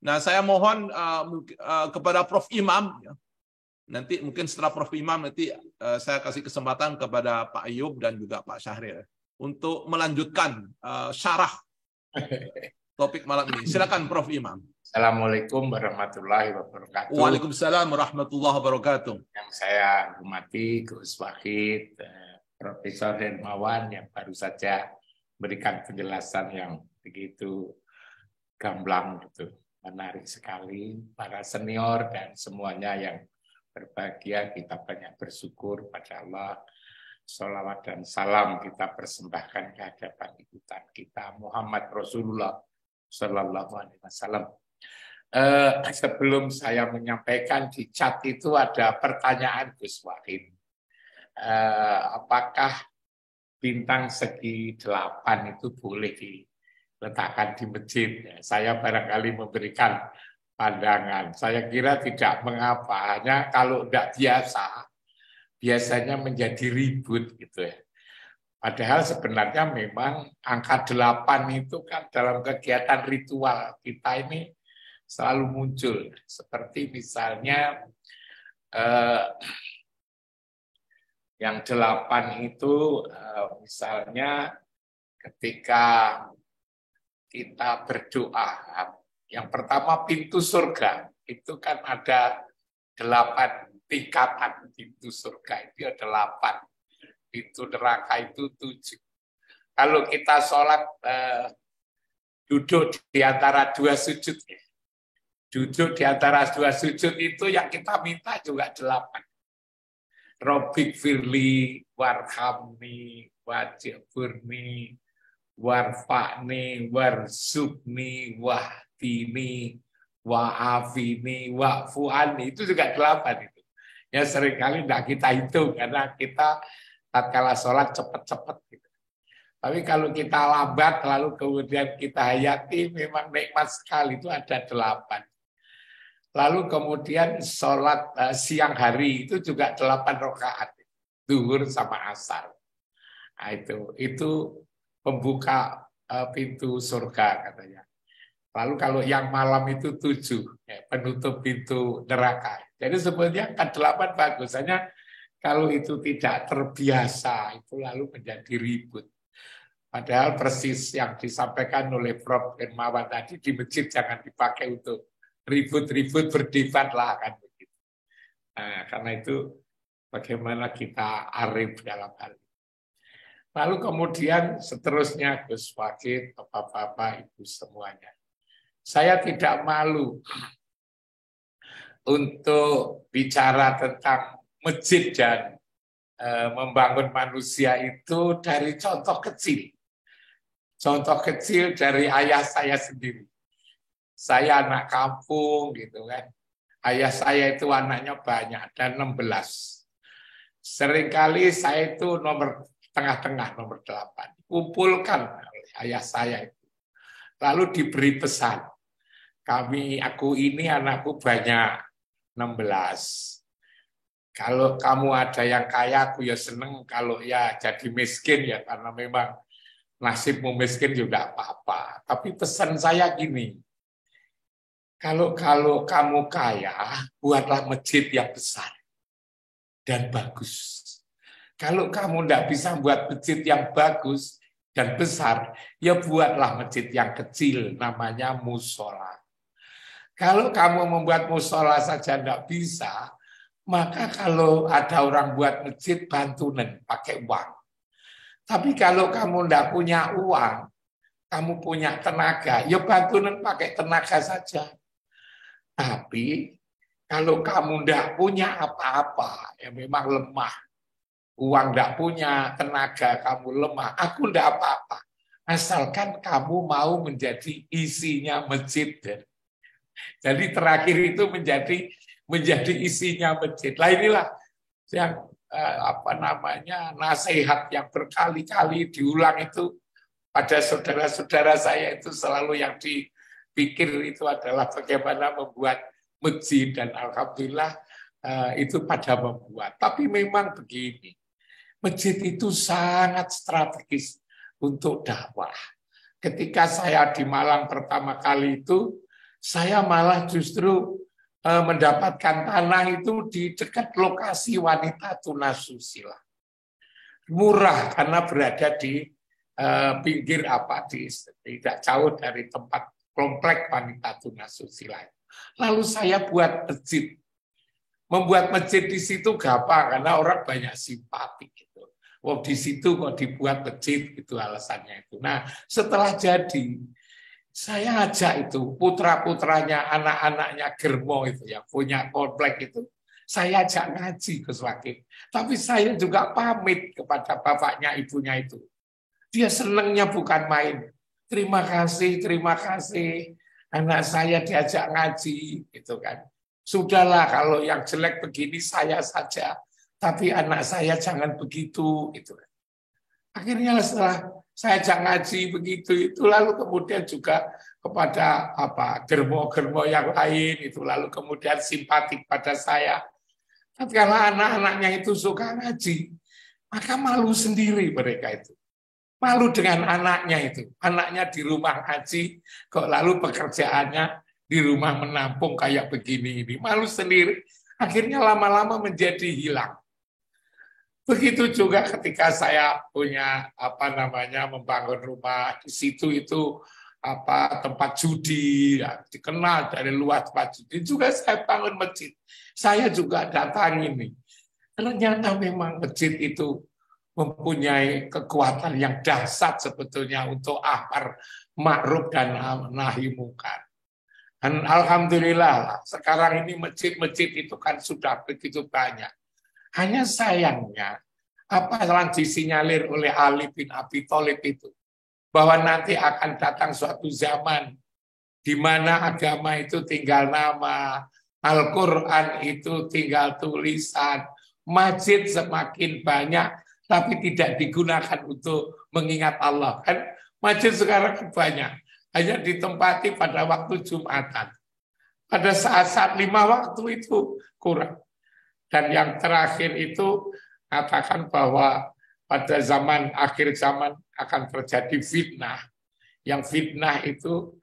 Nah, saya mohon kepada Prof. Imam, nanti mungkin setelah Prof. Imam nanti saya kasih kesempatan kepada Pak Ayub dan juga Pak Syahril untuk melanjutkan syarah topik malam ini. Silakan Prof. Imam. Assalamualaikum warahmatullahi wabarakatuh. Waalaikumsalam warahmatullahi wabarakatuh. Yang saya hormati Gus Wahid, Profesor Hermawan yang baru saja memberikan penjelasan yang begitu gamblang gitu. Menarik sekali, para senior dan semuanya yang berbahagia, kita banyak bersyukur pada Allah. Sholawat dan salam kita persembahkan ke hadapan ibutan kita Muhammad Rasulullah Sallallahu Alaihi Wasallam. Sebelum saya menyampaikan, di chat itu ada pertanyaan Gus Wahid. Apakah bintang segi 8 itu boleh diletakkan di masjid? Saya barangkali memberikan pandangan. Saya kira tidak mengapa, hanya kalau tidak biasa, biasanya menjadi ribut gitu ya. Padahal sebenarnya memang angka 8 itu kan dalam kegiatan ritual kita ini selalu muncul. Seperti misalnya yang 8 itu misalnya ketika kita berdoa, yang pertama pintu surga, itu kan ada 8 tingkatan pintu surga, itu ada 8. Pintu neraka itu 7. Kalau kita sholat duduk di antara 2 sujud, duduk di antara 2 sujud itu yang kita minta juga 8. Robbik firli, warhamni, wajburni, warfa'ni, warzubni, wahdini, wa'afini, wa'fu'ani. Itu juga 8 itu. Ya seringkali tidak kita hitung karena kita tatkala sholat cepat-cepat gitu. Tapi kalau kita lambat lalu kemudian kita hayati, memang nikmat sekali, itu ada 8. Lalu kemudian sholat siang hari itu juga 8 rakaat, zuhur sama asar. Nah, itu pembuka pintu surga katanya. Lalu kalau yang malam itu 7, penutup pintu neraka. Jadi sebenarnya kan 8 bagus, hanya kalau itu tidak terbiasa itu lalu menjadi ribut. Padahal persis yang disampaikan oleh Prof. Hermawan tadi, di masjid jangan dipakai untuk ribut-ribut berdebat lah kan begitu. Nah, karena itu bagaimana kita arif dalam hal ini. Lalu kemudian seterusnya Gus Wahid, bapak-bapak, ibu semuanya. Saya tidak malu untuk bicara tentang masjid dan membangun manusia itu dari contoh kecil. Contoh kecil dari ayah saya sendiri. Saya anak kampung gitu kan. Ayah saya itu anaknya banyak, dan 16. Seringkali saya itu nomor tengah-tengah, nomor 8. Kumpulkan oleh ayah saya itu. Lalu diberi pesan. Aku ini anakku banyak, 16. Kalau kamu ada yang kaya, aku ya seneng. Kalau ya jadi miskin ya, karena memang nasibmu miskin juga apa-apa. Tapi pesan saya gini, kalau kamu kaya, buatlah masjid yang besar dan bagus. Kalau kamu tidak bisa buat masjid yang bagus dan besar, ya buatlah masjid yang kecil, namanya musola. Kalau kamu membuat musola saja tidak bisa, maka kalau ada orang buat masjid, bantuan pakai uang. Tapi kalau kamu tidak punya uang, kamu punya tenaga, ya bantuan pakai tenaga saja. Tapi kalau kamu tidak punya apa-apa, ya memang lemah. Uang tidak punya, tenaga kamu lemah, aku tidak apa-apa. Asalkan kamu mau menjadi isinya masjid. Jadi terakhir itu menjadi isinya masjid. Lah inilah yang nasihat yang berkali-kali diulang itu pada saudara-saudara saya itu selalu yang dipikir itu adalah bagaimana membuat masjid, dan alhamdulillah itu pada membuat. Tapi memang begini, masjid itu sangat strategis untuk dakwah. Ketika saya di Malang pertama kali itu, saya malah justru mendapatkan tanah itu di dekat lokasi wanita tunasusila. Murah karena berada di pinggir tidak jauh dari tempat komplek wanita tunasusila. Lalu saya buat masjid. Membuat masjid di situ gampang karena orang banyak simpati gitu. Wah, di situ kok dibuat masjid itu alasannya itu. Nah, setelah jadi, saya ajak itu putra-putranya, anak-anaknya Germo itu yang punya komplek itu, saya ajak ngaji Gus Wakil. Tapi saya juga pamit kepada bapaknya, ibunya itu. Dia senangnya bukan main. Terima kasih, anak saya diajak ngaji, gitu kan. Sudahlah kalau yang jelek begini saya saja, tapi anak saya jangan begitu, gitu. Akhirnya setelah saya ajak ngaji begitu itu, lalu kemudian juga kepada germo-germo yang lain itu, lalu kemudian simpatik pada saya. Tapi kalau anak-anaknya itu suka ngaji, maka malu sendiri mereka itu. Malu dengan anaknya itu. Anaknya di rumah ngaji, kok lalu pekerjaannya di rumah menampung kayak begini ini. Malu sendiri. Akhirnya lama-lama menjadi hilang. Begitu juga ketika saya punya membangun rumah di situ itu tempat judi, ya, dikenal dari luar tempat judi. Juga saya bangun masjid. Saya juga datang ini. Ternyata memang masjid itu mempunyai kekuatan yang dahsyat sebetulnya untuk amar ma'ruf dan nahi munkar. Dan alhamdulillah sekarang ini masjid-masjid itu kan sudah begitu banyak. Hanya sayangnya apa yang disinyalir oleh Ali bin Abi Thalib itu, bahwa nanti akan datang suatu zaman di mana agama itu tinggal nama, Al-Quran itu tinggal tulisan, masjid semakin banyak tapi tidak digunakan untuk mengingat Allah. Kan masjid sekarang banyak, hanya ditempati pada waktu Jumatan. Pada saat-saat 5 waktu itu kurang. Dan yang terakhir itu katakan bahwa pada akhir zaman akan terjadi fitnah. Yang fitnah itu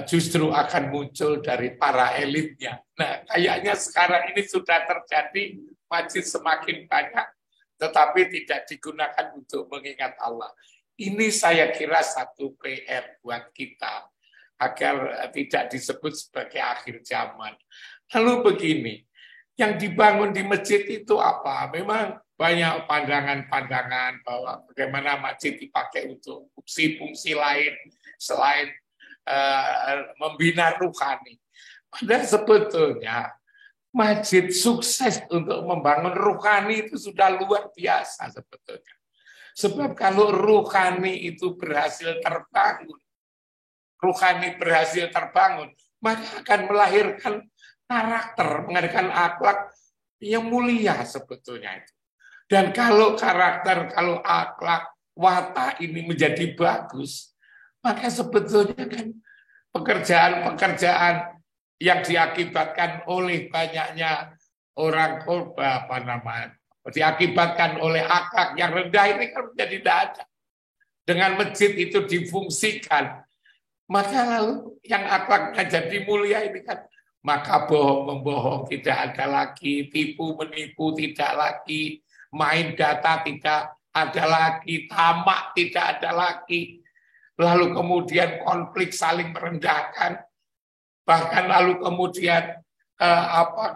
justru akan muncul dari para elitnya. Nah, kayaknya sekarang ini sudah terjadi, masjid semakin banyak, tetapi tidak digunakan untuk mengingat Allah. Ini saya kira satu PR buat kita, agar tidak disebut sebagai akhir zaman. Lalu begini, yang dibangun di masjid itu apa? Memang banyak pandangan-pandangan bahwa bagaimana masjid dipakai untuk fungsi-fungsi lain selain membina ruhani. Padahal sebetulnya masjid sukses untuk membangun ruhani itu sudah luar biasa sebetulnya. Sebab kalau ruhani itu berhasil terbangun, maka akan melahirkan karakter, melahirkan akhlak yang mulia sebetulnya itu. Dan kalau kalau akhlak, watak ini menjadi bagus, maka sebetulnya kan pekerjaan-pekerjaan yang diakibatkan oleh banyaknya orang diakibatkan oleh akhlak yang rendah ini kan menjadi tidak ada. Dengan masjid itu difungsikan, maka lalu yang akhlaknya jadi mulia ini kan, maka bohong-membohong tidak ada lagi, tipu-menipu tidak lagi, main data tidak ada lagi, tamak tidak ada lagi, lalu kemudian konflik saling merendahkan, bahkan lalu kemudian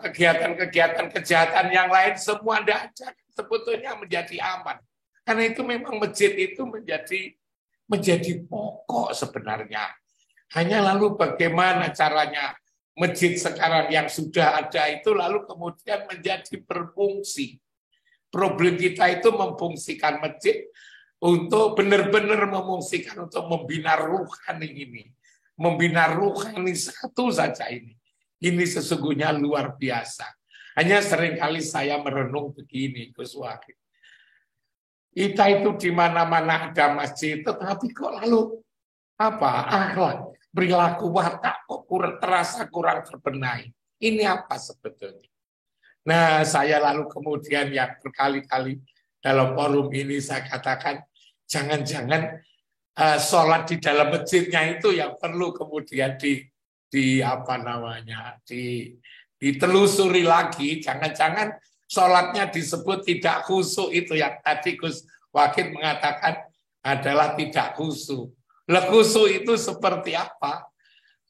kegiatan-kegiatan kejahatan yang lain semua tidak ada, sebetulnya menjadi aman. Karena itu memang masjid itu menjadi pokok sebenarnya. Hanya lalu bagaimana caranya masjid sekarang yang sudah ada itu lalu kemudian menjadi berfungsi. Problem kita itu memfungsikan masjid untuk benar-benar memfungsikan untuk membina ruhani ini. Membina ruhani satu saja ini. Ini sesungguhnya luar biasa. Hanya seringkali saya merenung begini, Gus Wakil. Kita itu di mana-mana ada masjid, tetapi kok lalu akhlak, perilaku watak kok terasa kurang terbenahi. Ini apa sebetulnya? Nah, saya lalu kemudian yang berkali-kali dalam forum ini saya katakan, jangan-jangan sholat di dalam masjidnya itu yang perlu kemudian ditelusuri lagi. Jangan-jangan sholatnya disebut tidak khusyuk, itu yang tadi Gus Wakil mengatakan adalah tidak khusyuk. Lah khusyuk itu seperti apa?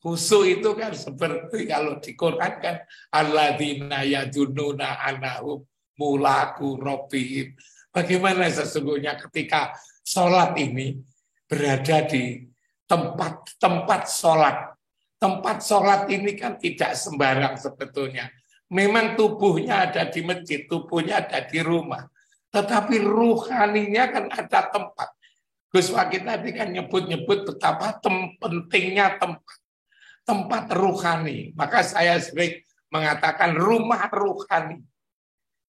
Khusyuk itu kan seperti kalau di Quran kan alladzina yadununa annahum mulaku rabbihim. Bagaimana sesungguhnya ketika sholat ini berada di tempat sholat. Tempat sholat ini kan tidak sembarang sebetulnya. Memang tubuhnya ada di masjid, tubuhnya ada di rumah. Tetapi ruhaninya kan ada tempat. Gus Wakil tadi kan nyebut-nyebut betapa pentingnya tempat ruhani. Maka saya sering mengatakan rumah ruhani.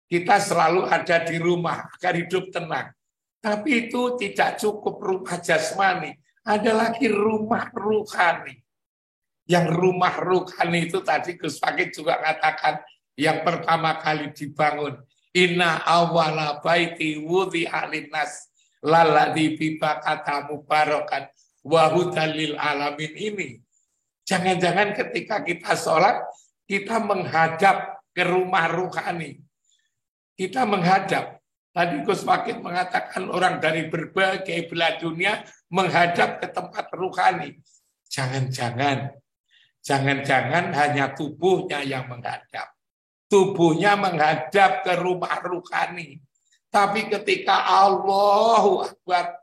Kita selalu ada di rumah agar hidup tenang. Tapi itu tidak cukup rumah jasmani. Ada lagi rumah ruhani. Yang rumah ruhani itu tadi Gus Wakil juga katakan yang pertama kali dibangun. Inna awwala baiti wudi'a linnas lalladzi bi Bakkata mubarakan wa hudan lil alamin ini. Jangan-jangan ketika kita sholat, kita menghadap ke rumah ruhani. Kita menghadap. Tadi Gus Wakil mengatakan orang dari berbagai belahan dunia menghadap ke tempat ruhani. Jangan-jangan hanya tubuhnya yang menghadap. Tubuhnya menghadap ke rumah ruhani. Tapi ketika Allahu Akbar,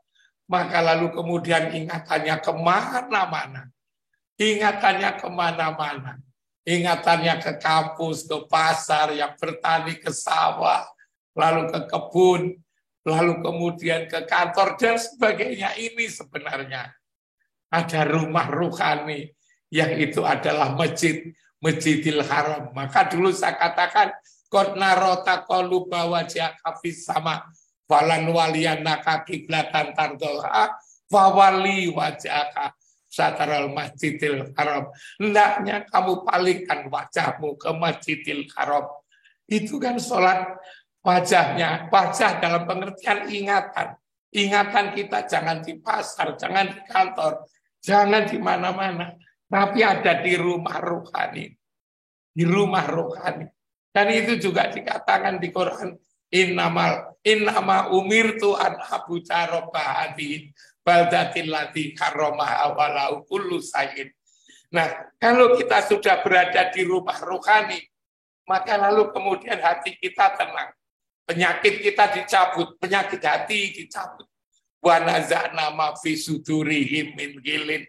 maka lalu kemudian ingatannya kemana-mana. Ingatannya kemana-mana. Ingatannya ke kampus, ke pasar, yang bertani, ke sawah, lalu ke kebun, lalu kemudian ke kantor, dan sebagainya. Ini sebenarnya ada rumah ruhani, yang itu adalah Masjidil Haram. Maka dulu saya katakan, qad narota qaluba wajhaka fis sama falan waliyanaka qiblatan tardha fawali wajhaka sataral Masjidil Haram. Hendaknya kamu palingkan wajahmu ke Masjidil Haram. Itu kan sholat wajahnya. Wajah dalam pengertian ingatan. Ingatan kita jangan di pasar, jangan di kantor, jangan di mana-mana. Tapi ada di rumah rohani. Di rumah rohani. Dan itu juga dikatakan di Quran. Innama umirtu an abuda robba hadihin baldatil lati karomah awalau kullu sayin. Nah, kalau kita sudah berada di rumah rohani, maka lalu kemudian hati kita tenang. Penyakit kita dicabut, penyakit hati dicabut. Wa naza'na ma fi sudurihim min ghillin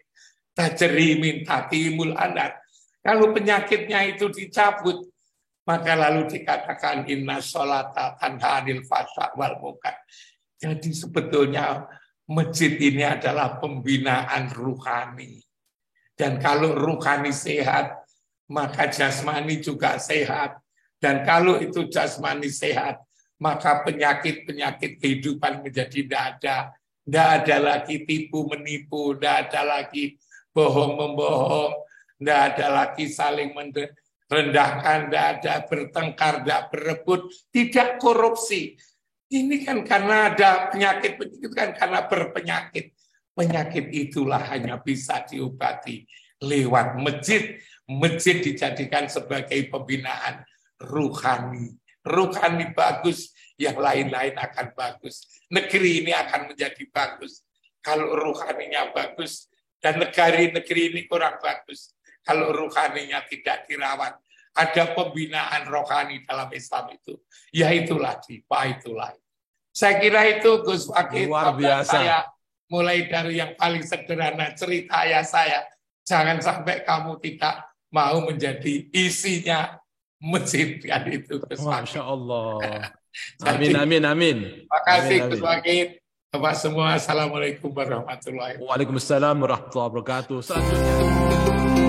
tajri min tatimul anhar. Kalau penyakitnya itu dicabut, maka lalu dikatakan inna sholata tanha 'anil fahsya wal munkar. Jadi sebetulnya masjid ini adalah pembinaan ruhani. Dan kalau ruhani sehat, maka jasmani juga sehat. Dan kalau itu jasmani sehat, maka penyakit-penyakit kehidupan menjadi tidak ada. Tidak ada lagi tipu-menipu, tidak ada lagi bohong-membohong, tidak ada lagi saling merendahkan, tidak ada bertengkar, tidak berebut, tidak korupsi. Ini kan karena ada penyakit, itu kan karena berpenyakit. Penyakit itulah hanya bisa diobati lewat masjid. Masjid dijadikan sebagai pembinaan ruhani. Ruhani bagus, yang lain-lain akan bagus. Negeri ini akan menjadi bagus. Kalau ruhaninya bagus, dan negeri ini kurang bagus. Kalau ruhaninya tidak dirawat. Ada pembinaan rohani dalam Islam itu. Ya itulah jiwa, itulah. Saya kira itu Gus Wakil. Luar biasa. Saya mulai dari yang paling sederhana cerita ayah saya. Jangan sampai kamu tidak mau menjadi isinya masjid kan itu. Masya Allah. Amin, amin, amin. Terima kasih Gus Wakil. Bapak semua, assalamualaikum warahmatullahi wabarakatuh. Waalaikumsalam warahmatullahi wabarakatuh. Selanjutnya.